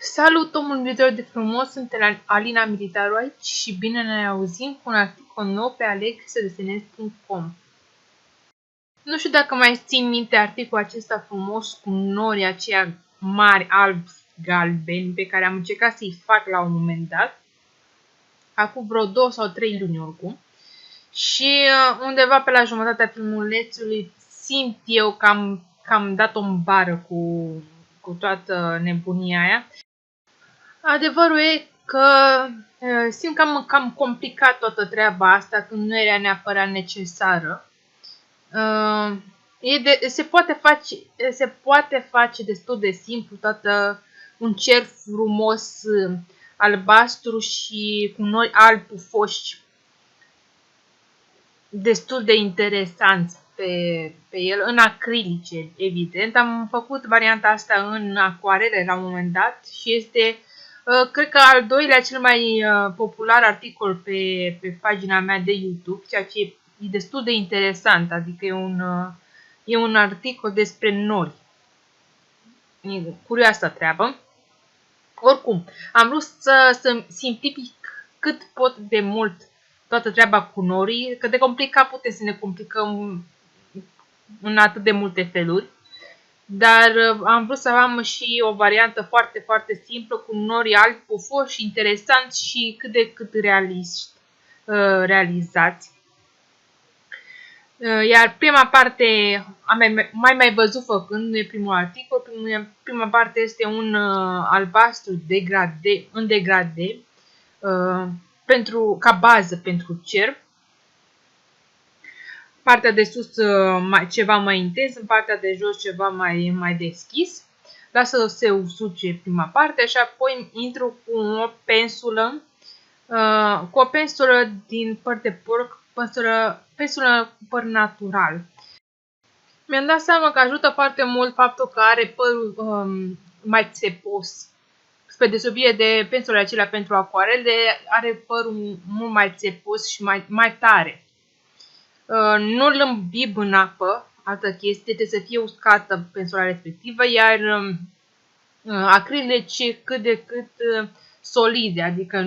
Salut, omul iubitor de frumos, sunt Alina Militaru aici și bine ne auzim cu un articol nou pe alexdesenez.com. Nu știu dacă mai țin minte articolul acesta frumos cu norii aceia mari, albi, galbeni, pe care am încercat să-i fac la un moment dat, acum vreo 2 sau 3 luni oricum. Și undeva pe la jumătatea filmulețului simt eu că am dat-o în bară cu toată nebunia aia. Adevărul e că simt că am cam complicat toată treaba asta când nu era neapărat necesară. Se poate face destul de simplu, toată un cer frumos albastru și cu nori albi pufoși, destul de interesanți pe el, în acrilice, evident. Am făcut varianta asta în acuarele la un moment dat și este, cred că, al doilea cel mai popular articol pe pagina mea de YouTube, ceea ce e destul de interesant, adică e un articol despre nori. E curioasă treabă. Oricum, am vrut să simplific cât pot de mult toată treaba cu norii, că de complicat putem să ne complicăm în atât de multe feluri, dar am vrut să am și o variantă foarte, foarte simplă cu nori albi, pufoși și interesanți și cât de cât realizați. Iar prima parte am mai văzut făcând, nu e primul articol, prima parte este un albastru în degradé, ca bază pentru cer. Partea de sus ceva mai intens, în partea de jos ceva mai deschis. Lasă să se usuce prima parte și apoi intru cu o pensulă din păr de porc, pensulă cu păr natural. Mi-am dat seama că ajută foarte mult faptul că are părul mai țepos. Spre deosebire de pensulele acelea pentru acuarele, are părul mult mai țepos și mai tare. Nu îl îmbib în apă, altă chestie, trebuie să fie uscată pensula respectivă, iar acrilele cât de cât solide, adică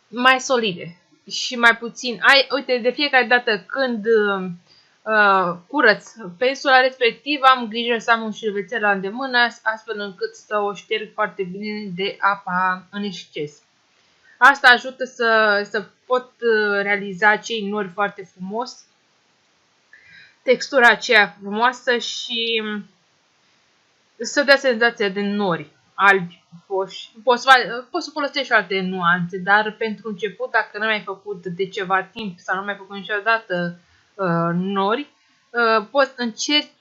mai solide și mai puțin. Uite, de fiecare dată când curăț pensula respectivă, am grijă să am un șervețel la îndemână, astfel încât să o șterg foarte bine de apa în exces. Asta ajută să pot realiza acei nori foarte frumos, textura aceea frumoasă și să dea senzația de nori albi, pufoși. Poți să folosești și alte nuanțe, dar pentru început, dacă nu ai făcut de ceva timp sau nu ai făcut niciodată nori, poți încerci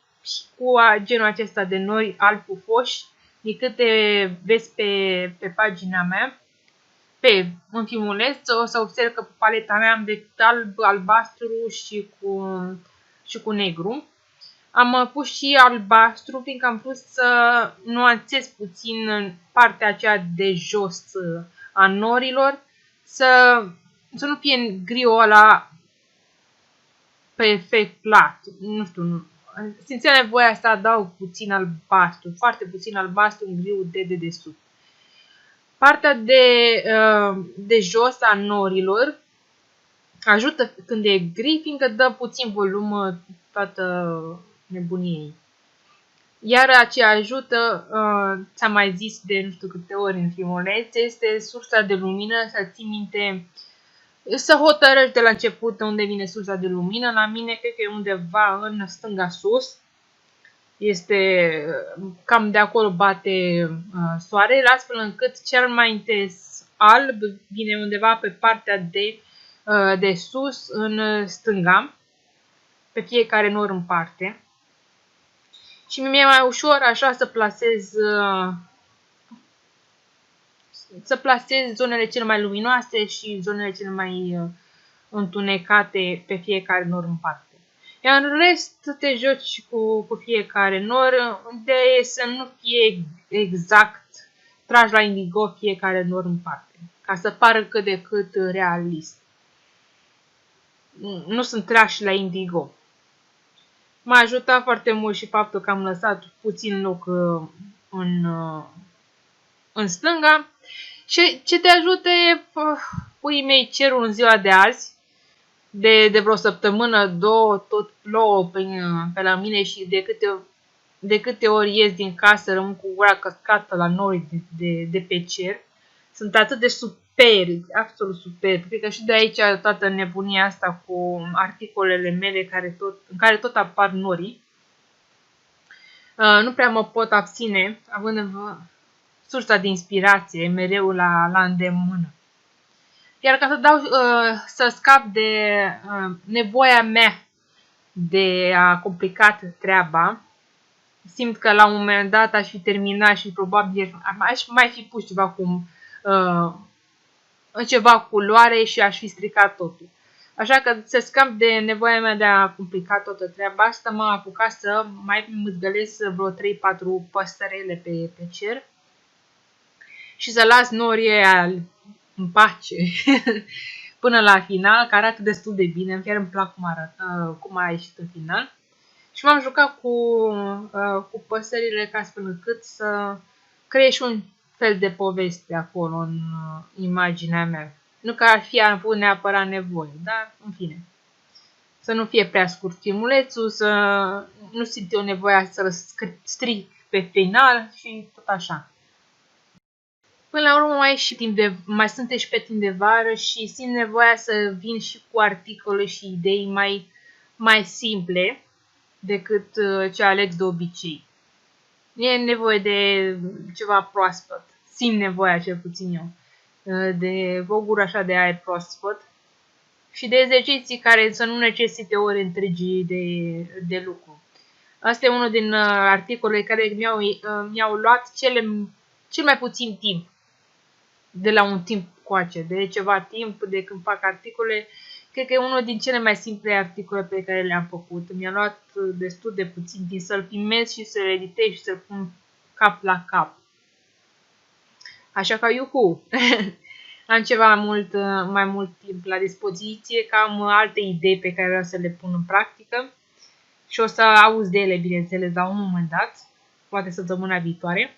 cu genul acesta de nori albi, pufoși, de câte vezi pe pagina mea. În filmuleț o să observ că pe paleta mea am decât alb, albastru și cu negru. Am pus și albastru, fiindcă am vrut să nuanțez puțin partea aceea de jos a norilor, să nu fie griul ăla perfect plat. Nu știu, simțeam nevoia să adaug puțin albastru, foarte puțin albastru în griul de dedesubt. Partea de jos a norilor ajută când e gri, fiindcă dă puțin volum toată nebuniei. Iar ce ajută, ți-am mai zis de nu știu câte ori în filmuleț, este sursa de lumină, să ții minte, să hotărăști de la început unde vine sursa de lumină. La mine cred că e undeva în stânga sus. Este cam de acolo bate soarele, astfel încât cel mai intens alb vine undeva pe partea de sus, în stânga, pe fiecare nor în parte. Și mi-e mai ușor așa să plasez zonele cele mai luminoase și zonele cele mai întunecate pe fiecare nor în parte. Iar în rest te joci cu fiecare nor, de să nu fie exact tragi la indigo fiecare nor în parte, ca să pară cât de cât realist. Nu sunt trași la indigo. M-a ajutat foarte mult și faptul că am lăsat puțin loc în stânga. Și ce te ajută e, puii mei, cerul în ziua de azi, de vreo săptămână, două, tot plouă pe la mine și de câte ori ies din casă, rămân cu gura căscată la nori de pe cer. Sunt atât de superbi, absolut superbi. Cred că și de aici toată nebunia asta cu articolele mele în care tot apar norii. Nu prea mă pot abține, având sursa de inspirație mereu la îndemână. Iar ca să scap de nevoia mea de a complica treaba, simt că la un moment dat aș fi terminat și probabil aș mai fi pus ceva culoare și aș fi stricat totul. Așa că să scap de nevoia mea de a complica toată treaba asta, m-am apucat să mai mâzgălesc vreo 3-4 păsărele pe cer și să las norii în pace până la final, care arată destul de bine, chiar îmi plac cum a ieșit în final. Și m-am jucat cu păsările ca astfel încât să creez și un fel de poveste acolo în imaginea mea. Nu că ar fi avut neapărat nevoie, dar în fine. Să nu fie prea scurt filmulețul, să nu simt eu nevoia să-l stric pe final și tot așa. Până la urmă mai sunt și pe timp de vară și simt nevoia să vin și cu articole și idei mai simple decât ce aleg de obicei. E nevoie de ceva proaspăt. Simt nevoia, cel puțin eu, de o gură așa de aer proaspăt și de exerciții care să nu necesite ore întregi de lucru. Asta e unul din articolele care mi-au luat cel mai puțin timp de la un timp coace, de ceva timp de când fac articole. Cred că e unul din cele mai simple articole pe care le-am făcut. Mi-a luat destul de puțin timp să-l filmez și să-l editez și să-l pun cap la cap. Așa că, iuhu! Am ceva mai mult timp la dispoziție, că am alte idei pe care vreau să le pun în practică și o să auzi de ele, bineînțeles, la un moment dat, poate săptămâna viitoare.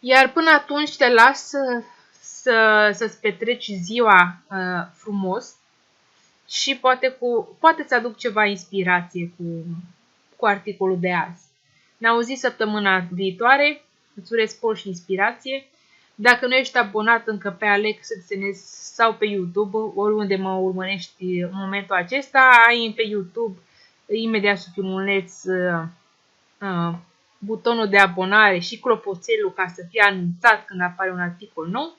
Iar până atunci te las să-ți petreci ziua frumos și poate să aduc ceva inspirație cu articolul de azi. Ne auzim săptămâna viitoare, îți urez spor și inspirație. Dacă nu ești abonat încă pe Alex SNS sau pe YouTube, oriunde mă urmărești în momentul acesta, ai pe YouTube, imediat sub filmuleț, butonul de abonare și clopoțelul ca să fie anunțat când apare un articol nou.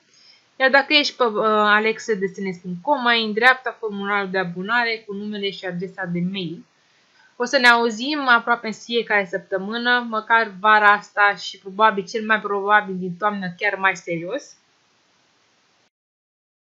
Iar dacă ești pe alexsns.com, ai în dreapta formularul de abonare cu numele și adresa de mail. O să ne auzim aproape în fiecare săptămână, măcar vara asta și cel mai probabil din toamnă chiar mai serios.